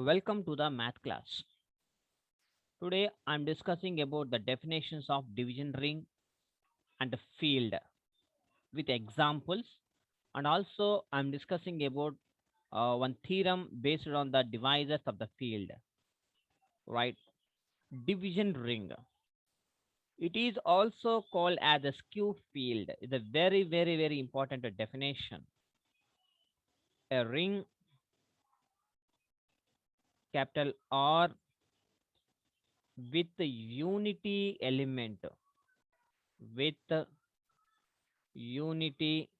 Welcome to the math class. Today I'm discussing about the definitions of division ring and field with examples, and also I'm discussing about one theorem based on the divisors of the field, right? Division ring. It is also called as a skew field. It's a very important definition. A ring, capital R, with the unity element, with unity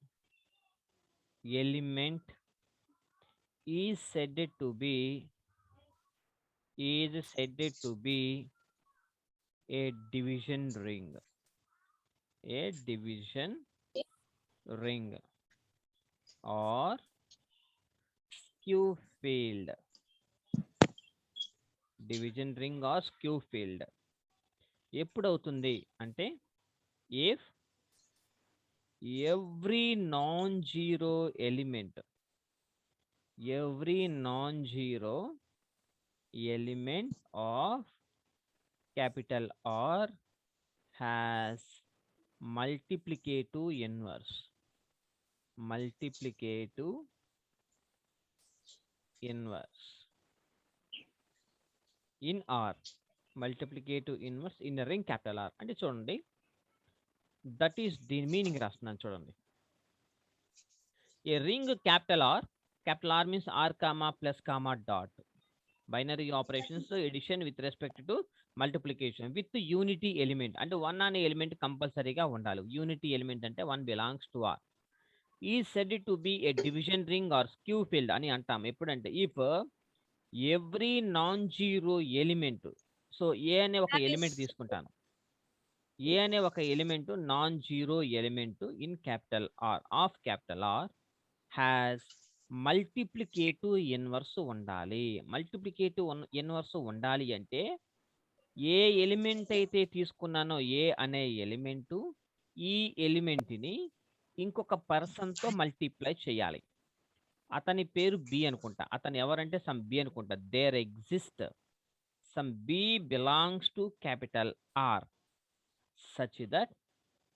element is said to be a division ring, a division ring or skew field, division ring or skew field. ఎప్పుడవుతుంది అంటే if every non-zero element, every non-zero element of capital R has multiplicative inverse, multiplicative inverse in R, multiplicative inverse in a ring capital R. అంటే చూడండి, that is దీని meaning రాస్తున్నాను చూడండి. A ring capital R means R comma plus comma dot, binary operations addition with respect to multiplication with unity element, అంటే one అనే element కంపల్సరీగా ఉండాలి. Unity element అంటే వన్ బిలాంగ్స్ టు ఆర్. ఈ said to be a division ring or skew field అని అంటాం. ఎప్పుడంటే if every non zero element, so a అనే ఒక ఎలిమెంట్ తీసుకుంటాను, ఏ అనే ఒక element non zero element in capital are of capital R has multiplicative inverse ఉండాలి. Multiplicative inverse ఉండాలి అంటే ఏ ఎలిమెంట్ అయితే తీసుకున్నానో ఏ అనే ఎలిమెంటు ఈ ఎలిమెంట్ని ఇంకొక పర్సన్తో మల్టిప్లై చేయాలి. అతని పేరు బి అనుకుంటా, అతను ఎవరంటే సమ్ బి అనుకుంటా. There exist some b belongs to capital R such that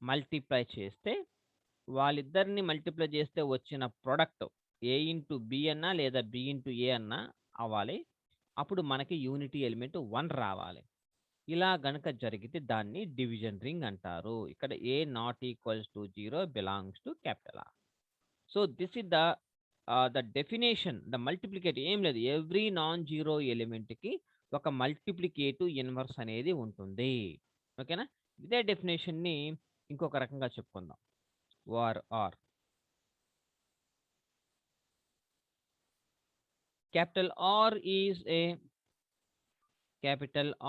multiply చేస్తే, వాళ్ళిద్దరిని మల్టిప్లై చేస్తే వచ్చిన ప్రొడక్ట్ ఏ ఇంటూ బి అన్నా లేదా బి ఇంటూ ఏ అన్నా అవ్వాలి. అప్పుడు మనకి యూనిటీ ఎలిమెంట్ 1 రావాలి. ఇలా గనక జరిగితే దాన్ని డివిజన్ రింగ్ అంటారు. ఇక్కడ a not equals to 0 belongs to capital R. So this is the definition. The multiplicative ఏం లేదు, ఎవ్రీ నాన్ జీరో ఎలిమెంట్కి ఒక మల్టిప్లికేటివ్ ఇన్వర్స్ అనేది ఉంటుంది. ఓకేనా? ఇదే డెఫినేషన్ని ఇంకొక రకంగా చెప్పుకుందాం. Where R capital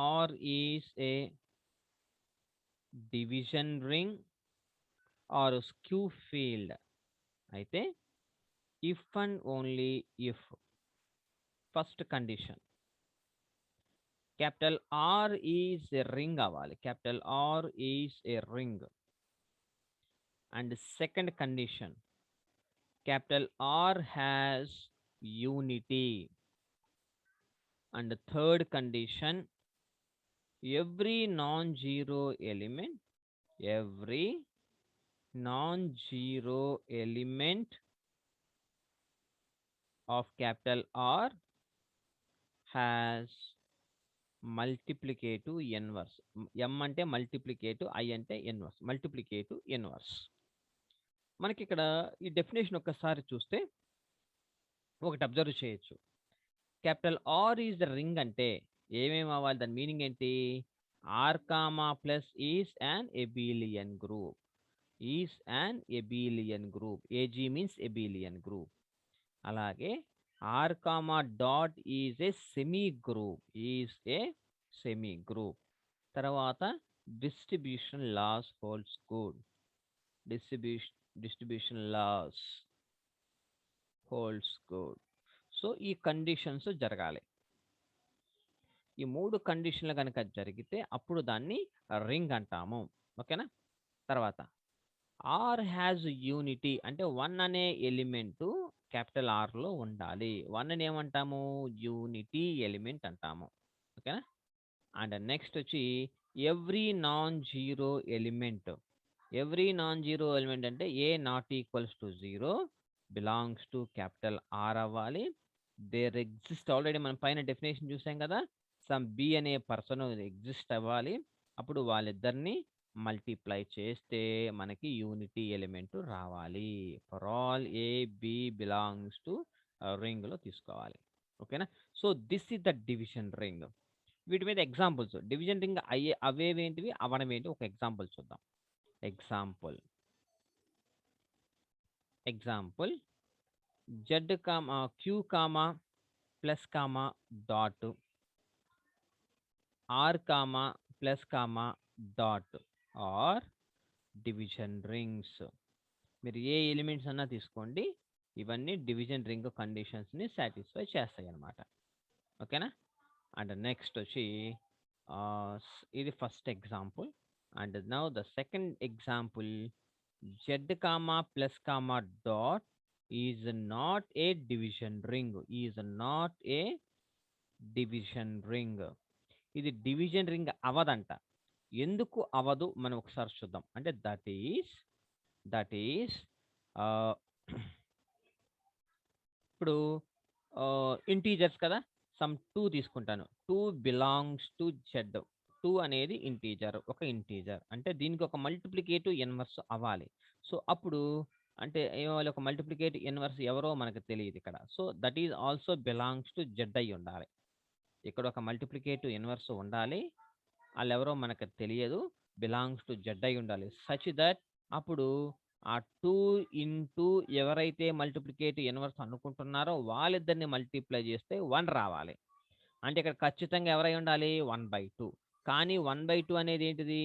R is a division ring or skew field అయితే if and only if first condition capital R is a ring అవ్వాలి, capital R is a ring, and second condition capital R has unity, and third condition every non-zero element of capital R has multiplicative inverse. M అంటే multiplicative, I అంటే inverse, multiplicative inverse. మనకి ఇక్కడ ఈ definition ఒక్కసారి చూస్తే ఒకటి observe చేయొచ్చు. Capital R is the ring అంటే ఏమేమి అవ్వాలి, దాని మీనింగ్ ఏంటి? R comma plus is an abelian group, is an abelian group, A G means abelian group. అలాగే R comma dot is a semi group, తర్వాత distribution laws holds good, distribution laws holds good. So ఈ conditions జరగాలి. ఈ 3 కండిషన్లు కనుక జరిగితే అప్పుడు దాన్ని రింగ్ అంటాము. ఓకేనా? తర్వాత ఆర్ హ్యాజ్ యూనిటీ అంటే 1 అనే ఎలిమెంటు క్యాపిటల్ ఆర్లో ఉండాలి. 1ని ఏమంటాము? యూనిటీ ఎలిమెంట్ అంటాము. ఓకేనా? అండ్ నెక్స్ట్ వచ్చి every non zero element. Every non zero element అంటే A not equals to 0 belongs to capital R అవ్వాలి. దేర్ ఎగ్జిస్ట్, ఆల్రెడీ మనం పైన డెఫినేషన్ చూసాం కదా, సమ్ బి అనే పర్సన్ ఎగ్జిస్ట్ అవ్వాలి. అప్పుడు వాళ్ళిద్దరిని మల్టిప్లై చేస్తే మనకి యూనిటీ ఎలిమెంట్ రావాలి. For all A B belongs to రింగ్లో తీసుకోవాలి. ఓకేనా? So this is the division ring. వీటి మీద ఎగ్జాంపుల్స్, డివిజన్ రింగ్ అయ్యే అవేవేంటివి అవడం ఏంటి ఒక ఎగ్జాంపుల్ చూద్దాం. Example Z comma Q comma plus comma dot R comma plus comma dot R division rings. మీరు ఏ ఎలిమెంట్స్ అన్నా తీసుకోండి, ఇవన్నీ డివిజన్ రింగ్ కండిషన్స్ని సాటిస్ఫై చేస్తాయి అన్నమాట. ఓకేనా? అండ్ నెక్స్ట్ వచ్చి ఇది first example. And now the second example, Z comma plus comma dot is not a division ring. ఇది డివిజన్ రింగ్ అవదంట. ఎందుకు అవదు మనం ఒకసారి చూద్దాం. అంటే దట్ ఈస్ ఇప్పుడు ఇంటీజర్స్ కదా, సమ్ 2 తీసుకుంటాను. 2 బిలాంగ్స్ టు జెడ్. 2 అనేది ఇంటీజర్, ఒక ఇంటీజర్ అంటే దీనికి ఒక మల్టిప్లికేటివ్ ఇన్వర్స్ అవ్వాలి. సో అప్పుడు అంటే ఏమవ్వాలి? ఒక మల్టిప్లికేటివ్ ఇన్వర్స్ ఎవరో మనకు తెలియదు ఇక్కడ. So that is also belongs to Z అయి ఉండాలి. ఇక్కడ ఒక మల్టిప్లికేటివ్ ఇన్వర్స్ ఉండాలి, వాళ్ళు ఎవరో మనకు తెలియదు, బిలాంగ్స్ టు జెడ్ అయి ఉండాలి. సచ్ దట్ అప్పుడు ఆ 2 ఇంటూ ఎవరైతే మల్టిప్లికేటివ్ ఇన్వర్స్ అనుకుంటున్నారో వాళ్ళిద్దరిని మల్టిప్లై చేస్తే 1 రావాలి. అంటే ఇక్కడ ఖచ్చితంగా ఎవరై ఉండాలి? 1/2. కానీ 1/2 అనేది ఏంటిది?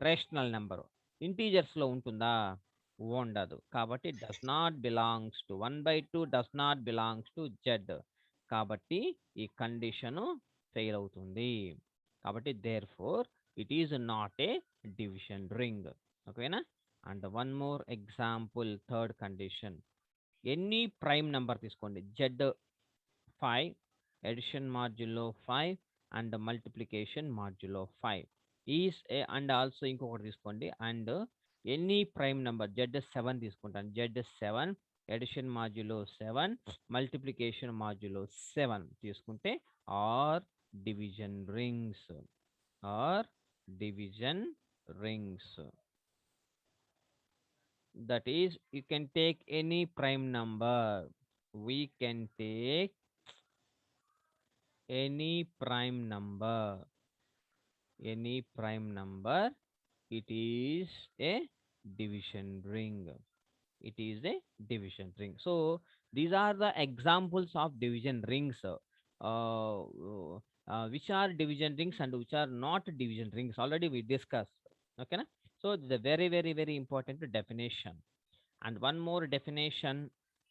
Rational number. ఇంటీజర్స్లో ఉంటుందా? ఉండదు. కాబట్టి does not belongs to 1/2 does not belongs to Z. కాబట్టి ఈ కండిషను ఫెయిల్ అవుతుంది. కాబట్టి therefore it is not a division ring. ఓకేనా? And one more example, third condition. Any prime number తీసుకోండి. Z 5, addition modulo 5 and multiplication modulo 5 is a. And also ఇంకొకటి తీసుకోండి, and any prime number Z 7 తీసుకుంటాను. Z 7 addition modulo 7 multiplication modulo 7 తీసుకుంటే are division rings. That is, you can take any prime number. We can take any prime number. It is a division ring. So these are the examples of division rings, which are division rings and which are not division rings. Already we discussed. Okay na? So the very very very important definition. And one more definition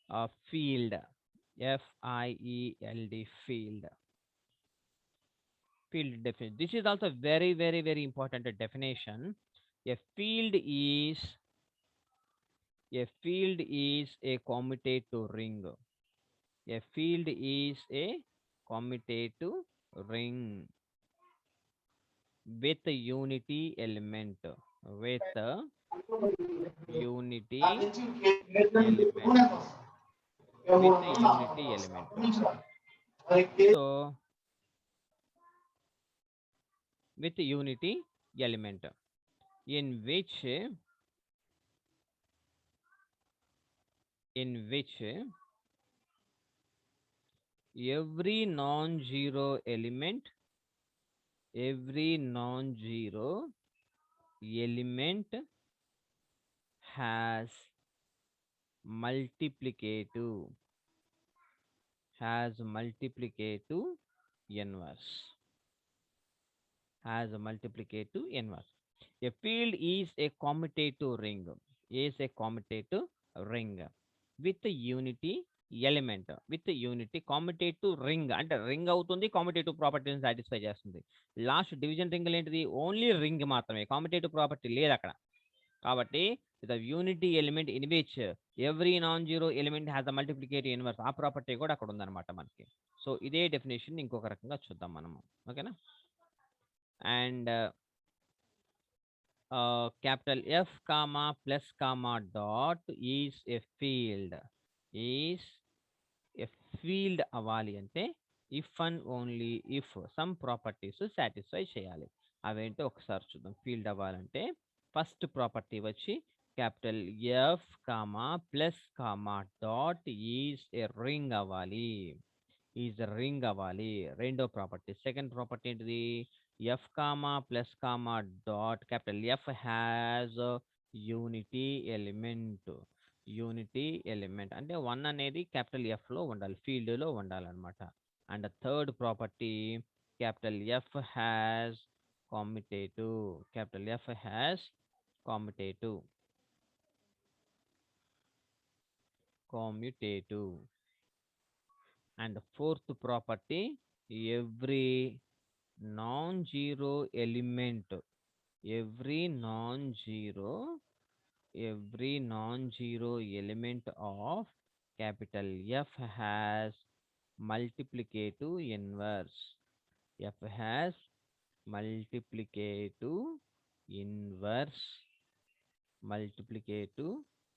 of field, field, field definition. This is also very very very important definition. A field is a commutative ring. A field is a commutative ring with a unity element. So with a unity element in which every non-zero element has multiplicative inverse. A field is a commutative ring. With a unity element. Commutative ring అంటే ring అవుతుంది, కామ్యుటేటివ్ ప్రాపర్టీని satisfy చేస్తుంది. Last division ring ఏంటిది? Only ring మాత్రమే, కామ్యుటేటివ్ property లేదు అక్కడ. కాబట్టి the unity element in which every non zero element has a multiplicative inverse, ఆ ప్రాపర్టీ కూడా అక్కడ ఉందన్నమాట మనకి. సో ఇదే డెఫినేషన్ ఇంకొక రకంగా చూద్దాం మనము. ఓకేనా. And capital F comma plus comma dot is a field, is a field అవ్వాలి అంటే if and only if some properties satisfy చేయాలి. అవేంటో ఒకసారి చూద్దాం. ఫీల్డ్ అవ్వాలంటే ఫస్ట్ ప్రాపర్టీ వచ్చి capital F comma plus comma dot is A ring అవ్వాలి, is ring అవ్వాలి. రెండో ప్రాపర్టీ, సెకండ్ ప్రాపర్టీ ఏంటిది? F comma plus comma dot capital F has unity element, unity element అంటే వన్ అనేది క్యాపిటల్ ఎఫ్లో ఉండాలి, ఫీల్డ్లో ఉండాలన్నమాట. And third property capital F has కామ్యుటేటివ్, capital F has కామ్యుటేటివ్, commutative. And fourth property, every non-zero element, every non-zero element of capital F has multiplicative inverse, F has multiplicative inverse, multiplicative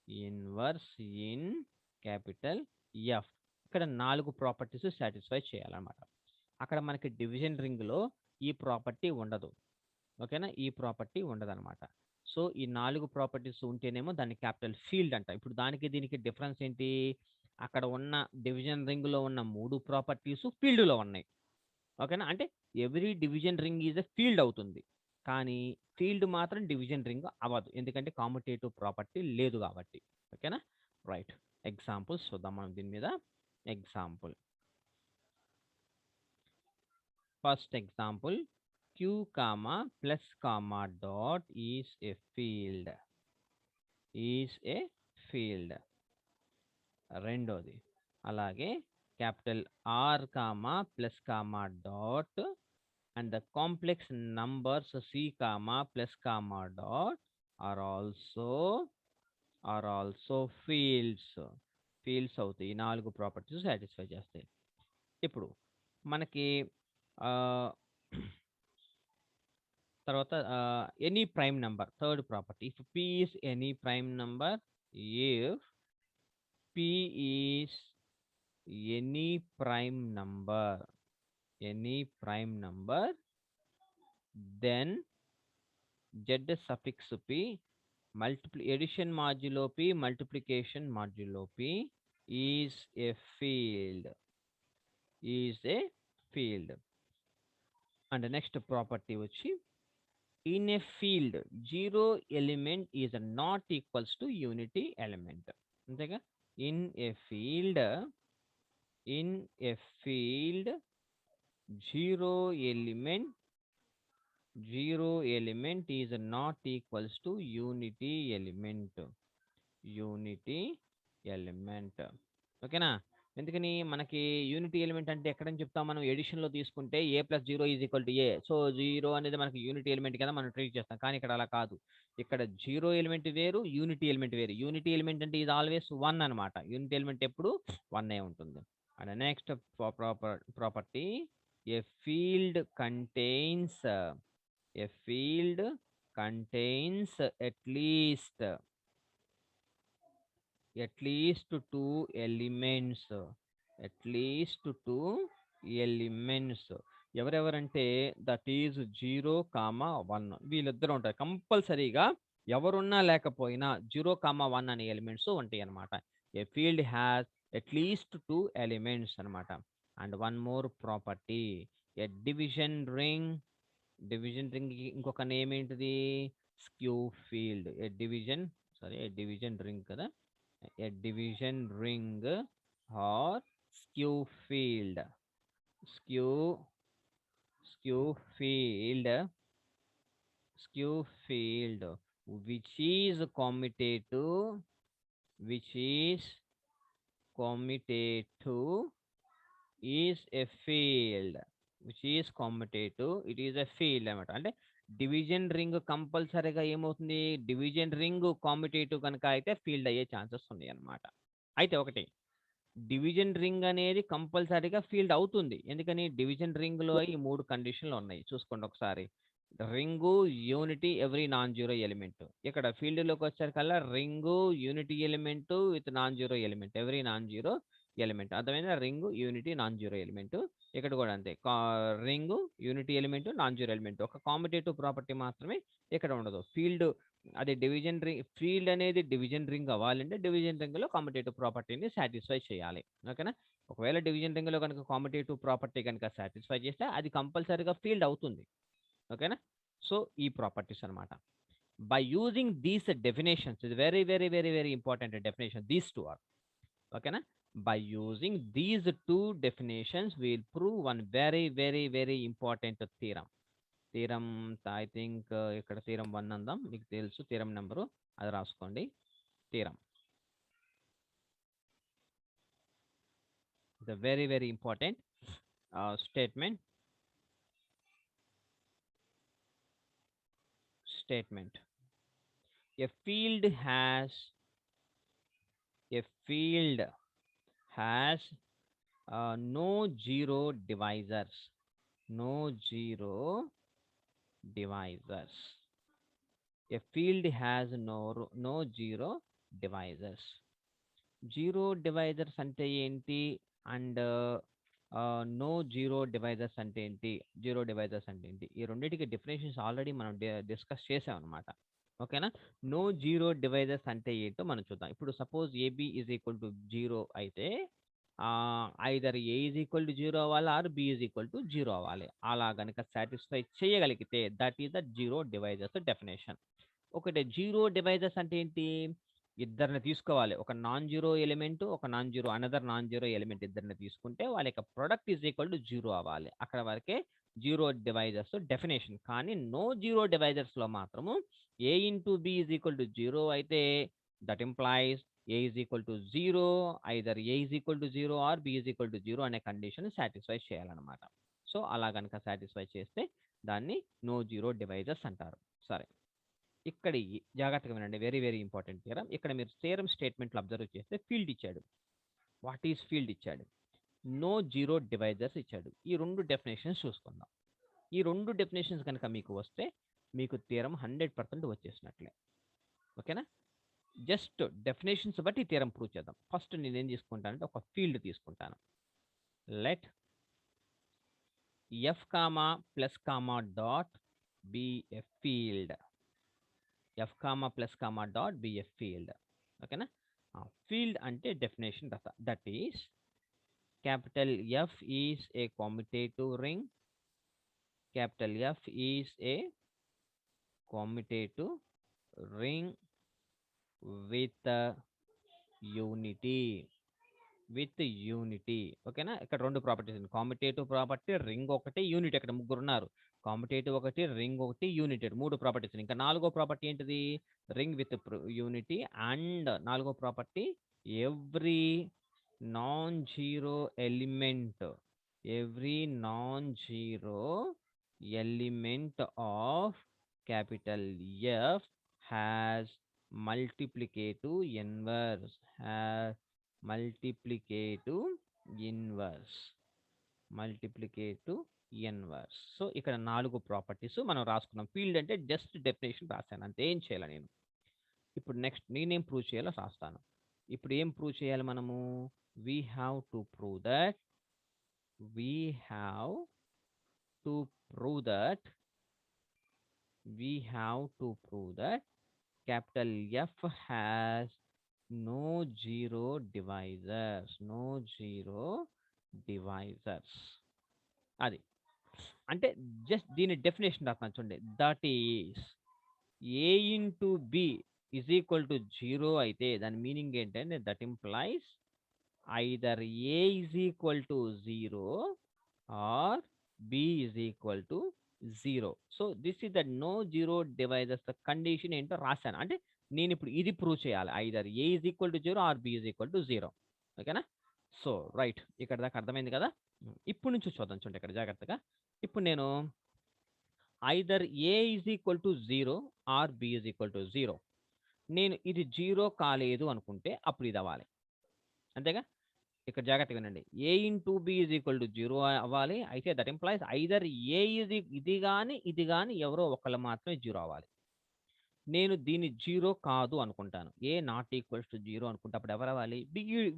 inverse in capital F. ఇక్కడ 4 properties satisfy చేయాలన్నమాట. అక్కడ మనకి division రింగ్లో ఈ property ఉండదు. ఓకేనా, ఈ property ఉండదన్నమాట. సో ఈ 4 ప్రాపర్టీస్ ఉంటేనేమో దాన్ని క్యాపిటల్ ఫీల్డ్ అంట. ఇప్పుడు దానికి దీనికి డిఫరెన్స్ ఏంటి? అక్కడ ఉన్న డివిజన్ రింగ్లో ఉన్న 3 ప్రాపర్టీస్ ఫీల్డ్లో ఉన్నాయి. ఓకేనా, అంటే every division ring is a field అవుతుంది, కానీ ఫీల్డ్ మాత్రం డివిజన్ రింగ్ అవ్వదు, ఎందుకంటే కామ్యుటేటివ్ ప్రాపర్టీ లేదు కాబట్టి. ఓకేనా, రైట్. ఎగ్జాంపుల్స్ చూద్దాం మనం దీని మీద. Example, first example, q comma plus comma dot is a field, is a field. రెండోది అలాగే capital R comma plus comma dot and the complex numbers c comma plus comma dot are also fields, fields అవుతాయి. ఈ 4 properties satisfy చేస్తాయి. ఇప్పుడు మనకి తర్వాత any prime number, third property, if p is any prime number, if p is any prime number, any prime number, then z suffix p, addition modulo p, multiplication modulo p is a field, is a field. And the next property వచ్చి in a field zero element is not equals to unity element. అంతేగా, in a field zero element is not equals to unity element, unity element. ఓకేనా, ఎందుకని మనకి unity element అంటే ఎక్కడని చెప్తాం మనం? ఎడిషన్లో తీసుకుంటే A plus zero is equal to A, so zero అనేది మనకి యూనిటీ ఎలిమెంట్ కదా మనం ట్రీట్ చేస్తాం. కానీ ఇక్కడ అలా కాదు, ఇక్కడ జీరో ఎలిమెంట్ వేరు, యూనిటీ ఎలిమెంట్ వేరు. యూనిటీ ఎలిమెంట్ అంటే ఇది ఆల్వేస్ 1 అనమాట, యూనిటీ ఎలిమెంట్ ఎప్పుడు 1 ఉంటుంది. And next property, a field contains at least two elements, at least two elements. ఎవరెవరంటే దట్ ఈజ్ 0, 1, వీళ్ళిద్దరు ఉంటారు కంపల్సరీగా. ఎవరున్నా లేకపోయినా 0, 1 అనే ఎలిమెంట్స్ ఉంటాయి అనమాట. A field has at least 2 elements అనమాట. And one more property, a division ring ఇంకొక నేమ్ ఏంటిది? Skew field. A division ring కదా, a division ring or skew field, skew field which is commutative, is a field, which is commutative, it is a field అనమాట. అంటే division ring కంపల్సరీగా ఏమవుతుంది, division ring కామ్యుటేటివ్ కనుక అయితే field అయ్యే chances ఉన్నాయి అన్నమాట. అయితే ఒకటి, డివిజన్ రింగ్ అనేది కంపల్సరీగా ఫీల్డ్ అవుతుంది. ఎందుకని, డివిజన్ రింగ్లో ఈ 3 కండిషన్లు ఉన్నాయి, చూసుకోండి ఒకసారి. Ring, unity, every non zero element. ఇక్కడ ఫీల్డ్లోకి వచ్చేసరికల్లా ring, unity element with non zero element, every non zero element. అర్థమైందా, ring, unity, non zero element. ఇక్కడ కూడా అంతే, ring, unity element, non zero element. ఒక కాంపిటేటివ్ ప్రాపర్టీ మాత్రమే ఇక్కడ ఉండదు. ఫీల్డ్ అది డివిజన్ రింగ్, ఫీల్డ్ అనేది డివిజన్ రింగ్ అవ్వాలంటే డివిజన్ రింగ్ లో కాంపిటేటివ్ ప్రాపర్టీని సాటిస్ఫై చేయాలి. ఓకేనా, ఒకవేళ డివిజన్ రింగ్ లో కనుక కాంపిటేటివ్ ప్రాపర్టీ కనుక సాటిస్ఫై చేస్తే అది కంపల్సరీగా ఫీల్డ్ అవుతుంది. ఓకేనా, సో ఈ ప్రాపర్టీస్ అన్నమాట. బై యూజింగ్ దీస్ డెఫినేషన్స్, ఇది very very very very important definition, these two are. ఓకేనా, by using these two definitions we'll prove one very very very important theorem. Theorem I think ఇక్కడ theorem 1 అందాం, మీకు తెలుసు theorem number, అది రాసుకోండి. Theorem it's very very important statement. A field has no zero divisors. No zero divisors. A field has no zero divisors. Zero divisors అంటే ఏంటి and no zero divisors అంటే ఏంటి, జీరో డివైజర్స్ అంటే ఏంటి, ఈ రెండింటికి డెఫినేషన్స్ ఆల్రెడీ మనం discuss చేసాం అనమాట. ఓకేనా, నో జీరో డివైజర్స్ అంటే ఏంటో మనం చూద్దాం. ఇప్పుడు suppose ab is equal to 0 అయితే either A is equal to 0 అవ్వాలి or B is equal to 0 అవ్వాలి. అలా కనుక సాటిస్ఫై చేయగలిగితే that is the zero divisors definition. ఒకటి, జీరో డివైజర్స్ అంటే ఏంటి, ఇద్దరిని తీసుకోవాలి, ఒక నాన్ జీరో ఎలిమెంట్, ఒక non zero another non zero element, ఇద్దరిని తీసుకుంటే వాళ్ళ యొక్క ప్రొడక్ట్ ఈజ్ ఈక్వల్ టు 0 అవ్వాలి. అక్కడ వరకే జీరో డివైజర్స్ డెఫినేషన్. కానీ నో జీరో డివైజర్స్ లో మాత్రము A into B is equal to 0 అయితే that implies A is equal to 0, either A is equal to 0 or B is equal to 0 అనే condition satisfy చేయాలన్నమాట. So అలా కనుక satisfy చేస్తే దాన్ని నో జీరో డివైజర్స్ అంటారు. సరే, ఇక్కడ జాగ్రత్తగా వినండి, వెరీ వెరీ ఇంపార్టెంట్ థియరం. ఇక్కడ మీరు థియరం స్టేట్మెంట్లు అబ్జర్వ్ చేస్తే ఫీల్డ్ ఇచ్చాడు, వాట్ ఈస్ ఫీల్డ్ ఇచ్చాడు, నో జీరో డివైజర్స్ ఇచ్చాడు. ఈ రెండు డెఫినేషన్స్ చూసుకుందాం. ఈ రెండు డెఫినేషన్స్ కనుక మీకు వస్తే మీకు థియరం 100% వచ్చేసినట్లే. ఓకేనా, జస్ట్ డెఫినేషన్స్ బట్టి థియరం ప్రూవ్ చేద్దాం. ఫస్ట్ నేను ఏం తీసుకుంటానంటే ఒక ఫీల్డ్ తీసుకుంటాను. Let F comma plus comma dot B a field. F comma plus comma dot B a field. ఓకేనా, ఫీల్డ్ అంటే definition that is capital F is a కామ్యుటేటివ్ ring. Capital F is a కామ్యుటేటివ్ ring with unity. ఓకేనా, ఇక్కడ రెండు properties, కామ్యుటేటివ్ property, ring ఒకటి, unit. ఇక్కడ ముగ్గురు ఉన్నారు, కామ్యుటేటివ్ ఒకటి, రింగ్ ఒకటి, యూనిటీ, మూడు ప్రాపర్టీస్. ఇంకా నాలుగో ప్రాపర్టీ ఏంటిది, రింగ్ విత్ యూనిటీ. అండ్ నాలుగో property every non zero element, every non zero element of capital F has multiplicative inverse, multiplicative inverse. So ఇక్కడ నాలుగు ప్రాపర్టీస్ మనం రాసుకున్నాం. ఫీల్డ్ అంటే జస్ట్ డెఫినేషన్ రాశాను అంతే, ఏం చేయాలి నేను. ఇప్పుడు నెక్స్ట్ నేనేం ప్రూవ్ చేయాలో రాస్తాను. ఇప్పుడు ఏం ప్రూవ్ చేయాలి మనము, we have to prove that capital F has no zero divisors. అది అంటే జస్ట్ దీని డెఫినేషన్ రాస్తాను చూడండి. That is a into B is equal to 0 అయితే దాని మీనింగ్ ఏంటంటే that implies either A is equal to 0 or B is equal to 0. So this is the no zero divisors condition ఏంటో రాశాను. అంటే నేను ఇప్పుడు ఇది ప్రూవ్ చేయాలి, either A is equal to 0 or B is equal to 0. ఓకేనా, so right, ఇక్కడ దాకా అర్థమైంది కదా. ఇప్పుడు నుంచి చూద్దాం చూడండి ఇక్కడ జాగ్రత్తగా. ఇప్పుడు నేను either A is equal to 0 or B is equal to 0. నేను ఇది 0 కాలేదు అనుకుంటే అప్పుడు ఇది అవ్వాలి. అంతేగా? ఇక్కడ జాగ్రత్తగా వినండి. A into B is equal to 0 అవ్వాలి. అయితే that implies either A is ఇది గాని ఎవరో ఒకళ్ళు మాత్రమే 0 అవ్వాలి. నేను దీన్ని 0 కాదు అనుకుంటాను. ఏ నాట్ ఈక్వల్స్ టు 0 అనుకుంటే అప్పుడు ఎవరవ్వాలి?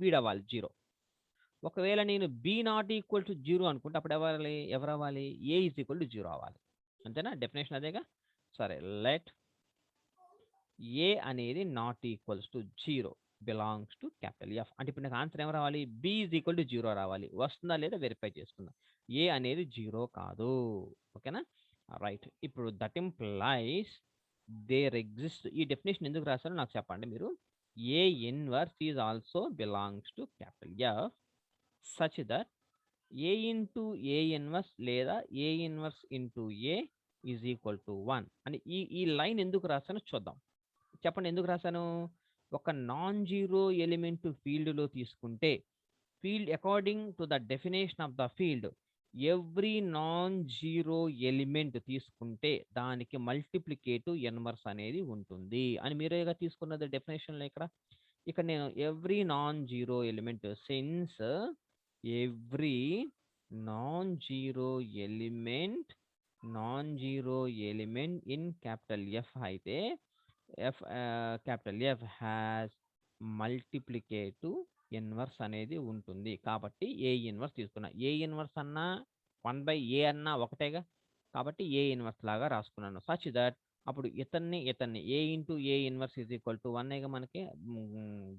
వీడవ్వాలి 0. ఒకవేళ నేను బి నాట్ ఈక్వల్ టు 0 అనుకుంటే అప్పుడు ఎవరవ్వాలి? ఏ ఈజ్ ఈక్వల్ టు 0 అవ్వాలి. అంతేనా? డెఫినేషన్ అదేగా? సరే. లెట్ ఏ అనేది not equals to 0 belongs to capital F. అంటే ఇప్పుడు నాకు ఆన్సర్ ఏం రావాలి? బి ఈజ్ ఈక్వల్ టు 0 రావాలి. వస్తుందా లేదా వెరిఫై చేసుకుందాం. ఏ అనేది 0 కాదు. ఓకేనా? రైట్. ఇప్పుడు దట్ ఇంప్లైస్ దేర్ ఎగ్జిస్ట్. ఈ డెఫినేషన్ ఎందుకు రాశారో నాకు చెప్పండి మీరు. A inverse is also belongs to capital F such that A into A inverse లేదా A inverse into A is equal to 1 అని ఈ లైన్ ఎందుకు రాశానో చూద్దాం. చెప్పండి ఎందుకు రాశాను? ఒక నాన్ జీరో ఎలిమెంట్ ఫీల్డ్లో తీసుకుంటే field according to the definition of the field every non zero element తీసుకుంటే దానికి మల్టిప్లికేటివ్ ఇన్వర్స్ అనేది ఉంటుంది అని మీరేగా తీసుకున్నది డెఫినేషన్లో. ఇక్కడ నేను every non zero element since every non zero element in capital F అయితే capital F has multiplicative inverse అనేది ఉంటుంది. కాబట్టి ఏ ఇన్వర్స్ తీసుకున్నా. ఏ ఇన్వర్స్ అన్నా 1/a అన్నా ఒకటేగా. కాబట్టి ఏ ఇన్వర్స్ లాగా రాసుకున్నాను. సచ్ దట్ అప్పుడు ఇతన్ని A into A inverse is equal to 1 మనకి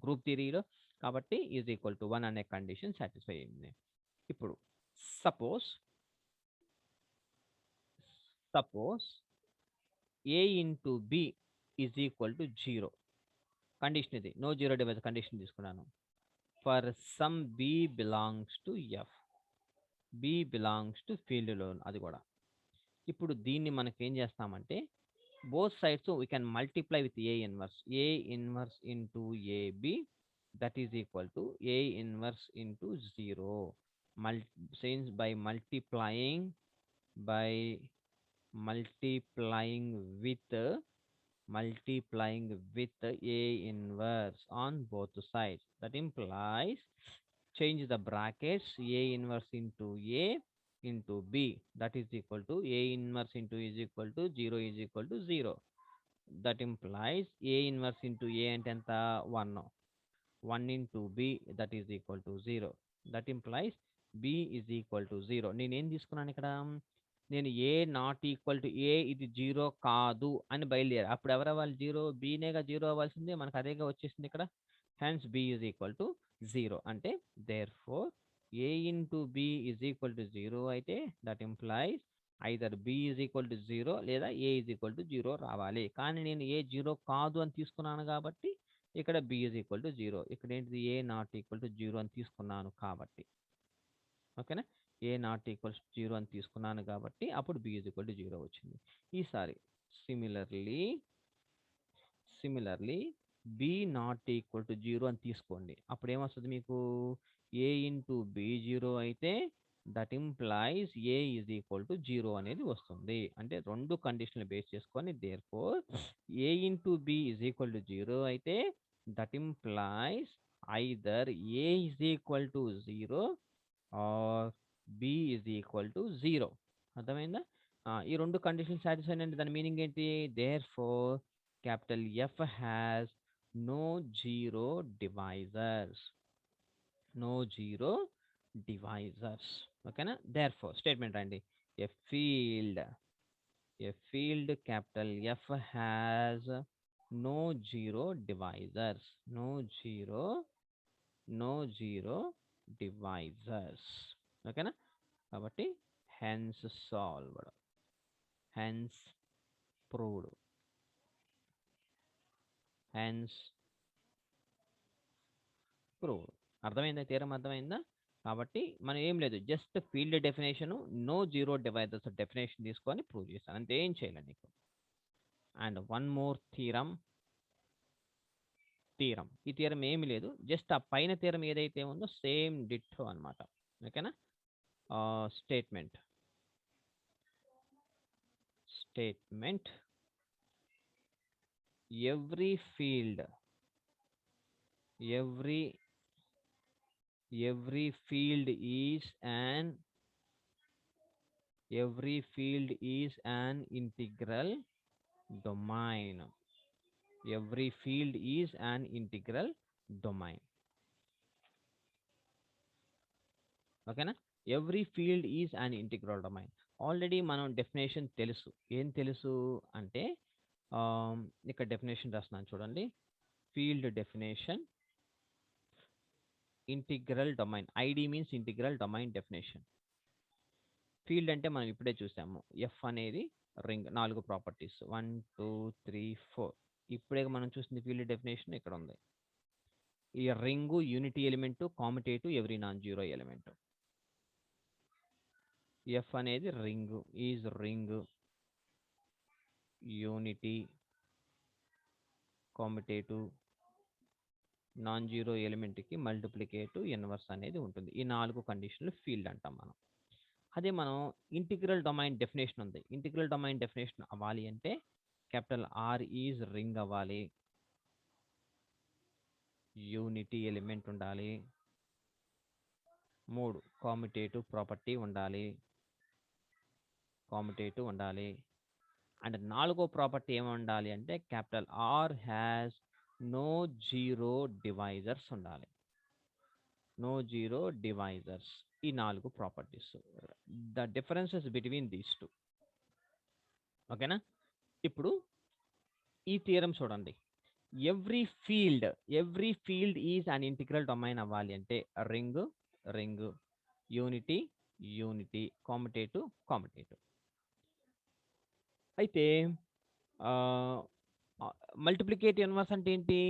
గ్రూప్ థియరీలో. కాబట్టి ఈజ్ ఈక్వల్ టు 1 అనే కండిషన్ సాటిస్ఫై అయింది. ఇప్పుడు suppose a into B is equal to 0. Condition ఇది. నో జీరో డివైజ్ కండిషన్ తీసుకున్నాను. For some b belongs to F. బి belongs టు ఫీల్డ్లో అది కూడా. ఇప్పుడు దీన్ని మనకి ఏం చేస్తామంటే both sides we can multiply with a inverse into ab that is equal to a inverse into 0. since by multiplying with a inverse on both sides. That implies change the brackets a inverse into a into b that is equal to a inverse into is equal to 0 is equal to 0. That implies a inverse into a and enta 1 into b that is equal to 0. That implies b is equal to 0. నేను ఏం తీసుకున్నాను ఇక్కడ? నేను ఏ not equal to ఏ ఇది 0 కాదు అని బయలుదేరా. అప్పుడు ఎవరు అవ్వాలి? 0. బీనేగా 0 అవ్వాల్సిందే. మనకు అదేగా వచ్చేసింది ఇక్కడ. Hence b is equal to 0. అంటే therefore a into B is equal to 0 అయితే that implies either b is equal to 0 లేదా ఏ ఈజ్ ఈక్వల్ టు 0 రావాలి. కానీ నేను ఏ 0 కాదు అని తీసుకున్నాను కాబట్టి ఇక్కడ బి ఈజ్ ఈక్వల్ టు 0. ఇక్కడ ఏంటిది? ఏ నాట్ ఈక్వల్ టు 0 అని తీసుకున్నాను కాబట్టి. ఓకేనా? ఏ నాట్ ఈక్వల్స్ 0 అని తీసుకున్నాను కాబట్టి అప్పుడు బి ఈజ్ ఈక్వల్ టు 0 వచ్చింది. ఈసారి similarly b not equal to 0 అని తీసుకోండి. అప్పుడు ఏమొస్తుంది మీకు? ఏ ఇంటూ బి 0 అయితే that implies a is equal to 0 అనేది వస్తుంది. అంటే రెండు కండిషన్లు బేస్ చేసుకొని therefore a into B is equal to 0 అయితే that implies either A is equal to 0 or B is equal to 0. అర్థమైందా? ఈ రెండు కండిషన్ సాటిస్ఫై అంటే దాని మీనింగ్ ఏంటి? Therefore capital F has no zero divisors. ఓకేనా? Therefore statement రండి. A field capital F has no zero divisors. ఓకేనా? కాబట్టి హెన్స్ సాల్వ్డ్, హెన్స్ ప్రూవ్డ్, అర్థమైందా? థియరం అర్థమైందా? కాబట్టి మనం ఏం లేదు, just field definition no zero divisors definition తీసుకొని ప్రూవ్ చేస్తాను అంతే, ఏం చేయలేదు నీకు. And one more theorem. ఈ థీరం ఏమి లేదు, జస్ట్ ఆ పైన థీరం ఏదైతే ఉందో సేమ్ డిట్టో అనమాట. ఓకేనా? Statement statement, every field every every field is an every field is an integral domain. Every field is an integral domain. ఓకేనా? Every field is an integral domain. Already మనం definition తెలుసు. ఏం తెలుసు అంటే ఇక్కడ definition రాస్తున్నాను చూడండి. Field definition, integral domain. ID means integral domain definition. Field అంటే మనం ఇప్పుడే చూసాము. ఎఫ్ అనేది రింగ్, 4 ప్రాపర్టీస్ 1 2 3 4. ఇప్పుడే మనం చూసింది ఫీల్డ్ డెఫినేషన్ ఇక్కడ ఉంది. ఈ ring unity element, commutative every non zero element. F అనేది ring, is ring, unity, commutative, non zero ఎలిమెంట్కి మల్టిప్లికేటివ్ ఇన్వర్స్ అనేది ఉంటుంది. ఈ 4 కండిషన్లు ఫీల్డ్ అంటాం మనం. అదే మనం ఇంటిగ్రల్ డొమైన్ డెఫినేషన్ ఉంది. ఇంటిగ్రల్ డొమైన్ డెఫినేషన్ అవ్వాలి అంటే క్యాపిటల్ ఆర్ ఈజ్ రింగ్ అవ్వాలి, యూనిటీ ఎలిమెంట్ ఉండాలి, 3 కామిటేటివ్ ప్రాపర్టీ ఉండాలి, అండ్ 4వ ప్రాపర్టీ ఏమి ఉండాలి అంటే capital R has no zero divisors ఉండాలి. No zero divisors. ఈ 4 properties. The differences between these two. ఓకేనా? ఇప్పుడు ఈ థియరం చూడండి. Every field is an integral domain అవ్వాలి అంటే రింగ్, యూనిటీ, కామిటేటివ్. అయితే మల్టిప్లికేటివ్ ఇన్వర్స్ అంటే ఏంటి?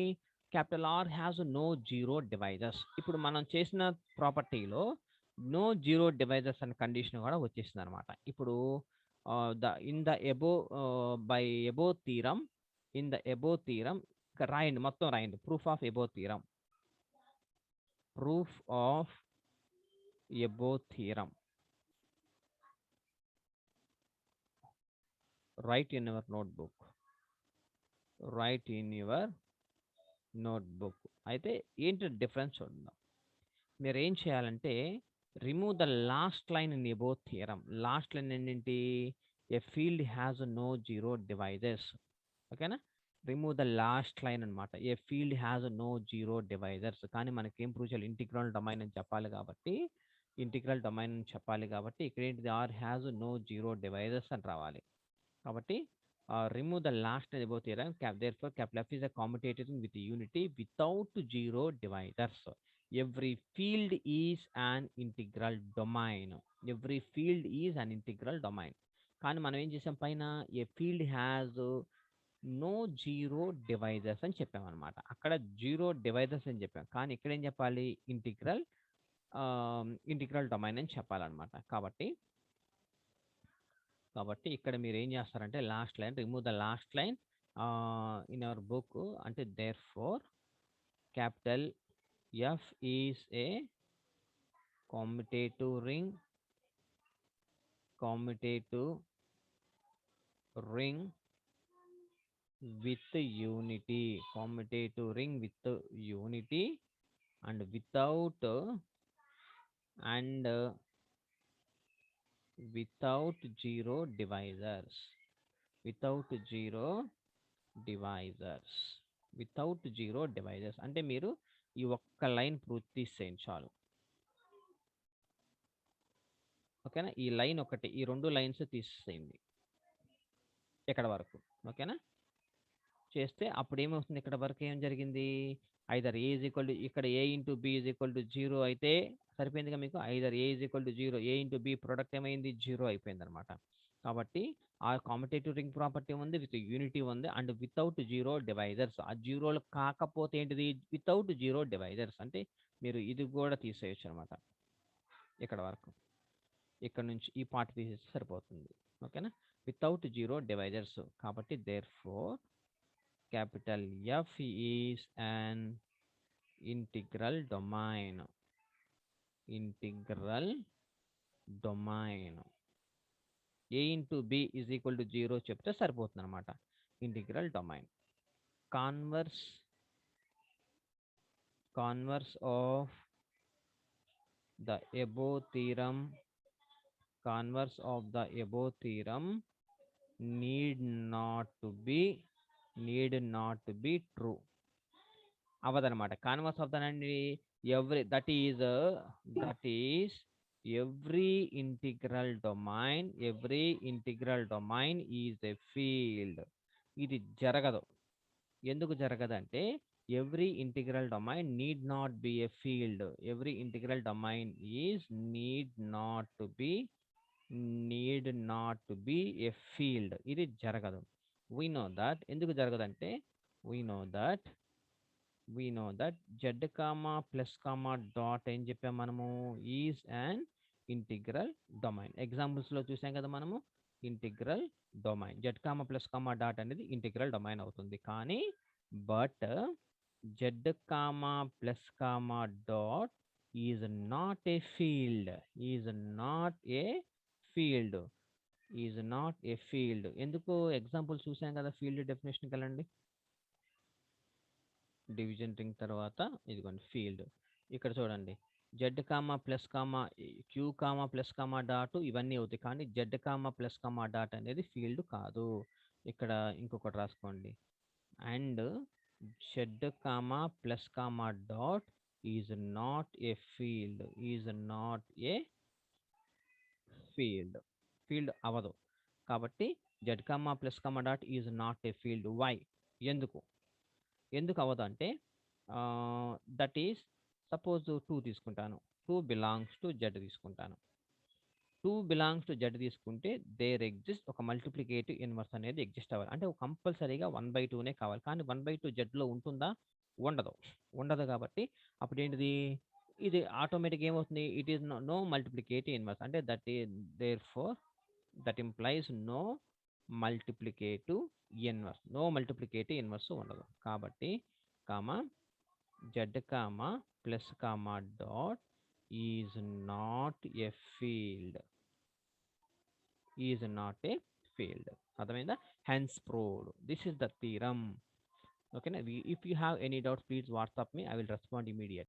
Capital R has no zero divisors. ఇప్పుడు మనం చేసిన ప్రాపర్టీలో నో జీరో డివైజర్స్ అనే కండిషన్ కూడా వచ్చేసింది అనమాట. ఇప్పుడు ఇన్ ద ఎబో థీరం రాయండి, మొత్తం రాయండి. Proof of above theorem. Write in your notebook. అయితే ఏంటి డిఫరెన్స్ చూద్దాం. మీరు ఏం చేయాలంటే remove the last line in above theorem. Last line ఏంటి? A field has no zero divisors. ఓకేనా? రిమూవ్ ద లాస్ట్ లైన్ అనమాట. A field has no zero divisors. కానీ మనకి ఏం ప్రూవ్ చేయాలి? ఇంటిగ్రల్ డొమైన్ అని చెప్పాలి కాబట్టి ఇక్కడ ఏంటిది? R has no zero divisors అని రావాలి. కాబట్టి remove the last above theorem. Therefore, capital F is a commutator with unity without zero divisors. Every field is an integral domain. కానీ మనం ఏం చేసాం? పైన a field has no zero divisors అని చెప్పామన్నమాట. అక్కడ జీరో డివైజర్స్ అని చెప్పాం, కానీ ఇక్కడ ఏం చెప్పాలి? ఇంటిగ్రల్ డొమైన్ అని చెప్పాలన్నమాట. కాబట్టి ఇక్కడ మీరు ఏం చేస్తారంటే last line, remove the last line in our book. అంటే therefore capital F is a commutative ring with unity, and without zero divisors. అంటే మీరు ఈ ఒక్క లైన్ పూర్తి చేయండి చాలు. ఓకేనా? ఈ లైన్ ఒకటి, ఈ 2 లైన్స్ తీసేయండి ఇక్కడ వరకు. ఓకేనా? చేస్తే అప్పుడు ఏమవుతుంది? ఇక్కడ వరకు ఏం జరిగింది? Either A is equal to, ఇక్కడ A into B is equal to 0 అయితే సరిపోయిందిగా మీకు. Either A is equal to 0, A into B product ఏమైంది? 0 అయిపోయింది అనమాట. కాబట్టి ఆ కామిటేటివ్ రింగ్ ప్రాపర్టీ ఉంది, విత్ యూనిటీ ఉంది, అండ్ వితౌట్ జీరో డివైజర్స్. ఆ జీరోలు కాకపోతే ఏంటిది? Without zero divisors. అంటే మీరు ఇది కూడా తీసేయచ్చు అనమాట. ఇక్కడ వరకు, ఇక్కడ నుంచి ఈ పార్ట్ తీసేస్తే సరిపోతుంది. ఓకేనా? Without zero divisors. కాబట్టి therefore capital F is an integral domain. A into B is equal to 0 చెప్తే సరిపోతుంది అనమాట. Integral domain converse of the above theorem converse of the above theorem need not to be true అవదనమాట. Converse of దనండి every that is every integral domain is a field. ఇది జరగదు. ఎందుకు జరగదంటే every integral domain need not be a field. Every integral domain is need not to be a field. ఇది జరగదు. We know that. ఎందుకు జరగదంటే we know that z comma plus comma dot ఏం చెప్పాం మనము ఈజ్ అండ్ ఇంటిగ్రల్ డొమైన్. ఎగ్జాంపుల్స్లో చూసాం కదా మనము integral domain z comma plus comma dot అనేది ఇంటిగ్రల్ డొమైన్ అవుతుంది. కానీ but z comma plus comma dot is not a field. ఎందుకు ఎగ్జాంపుల్ చూసాం కదా. ఫీల్డ్ డెఫినేషన్కి వెళ్ళండి. డివిజన్ రింగ్ తర్వాత ఇదిగోండి ఫీల్డ్. ఇక్కడ చూడండి Z comma plus comma Q comma plus comma dot ఇవన్నీ అవుతాయి. కానీ Z comma plus comma dot అనేది ఫీల్డ్ కాదు. ఇక్కడ ఇంకొకటి రాసుకోండి. And Z comma plus comma dot is not a field అవ్వదు. కాబట్టి Z comma plus comma dot is not a field. Why? ఎందుకు అవ్వదు అంటే దట్ ఈస్ సపోజ్ 2 తీసుకుంటాను. 2 బిలాంగ్స్ టు జెడ్ తీసుకుంటాను. 2 బిలాంగ్స్ టు జెడ్ తీసుకుంటే దేర్ ఎగ్జిస్ట్ ఒక multiplicative inverse అనేది ఎగ్జిస్ట్ అవ్వాలి. అంటే కంపల్సరీగా 1/2నే కావాలి. కానీ 1/2 జెడ్లో ఉంటుందా? ఉండదు. కాబట్టి అప్పుడు ఏంటిది? ఇది ఆటోమేటిక్ ఏమవుతుంది? It is no multiplicative inverse. అంటే that implies no multiplicative inverse ఉండదు. కాబట్టి Z comma plus comma dot is not a field. అర్థమైందా? Hence proved. This is the theorem. ఓకేనా? If you have any doubts please WhatsApp me. I will respond immediate.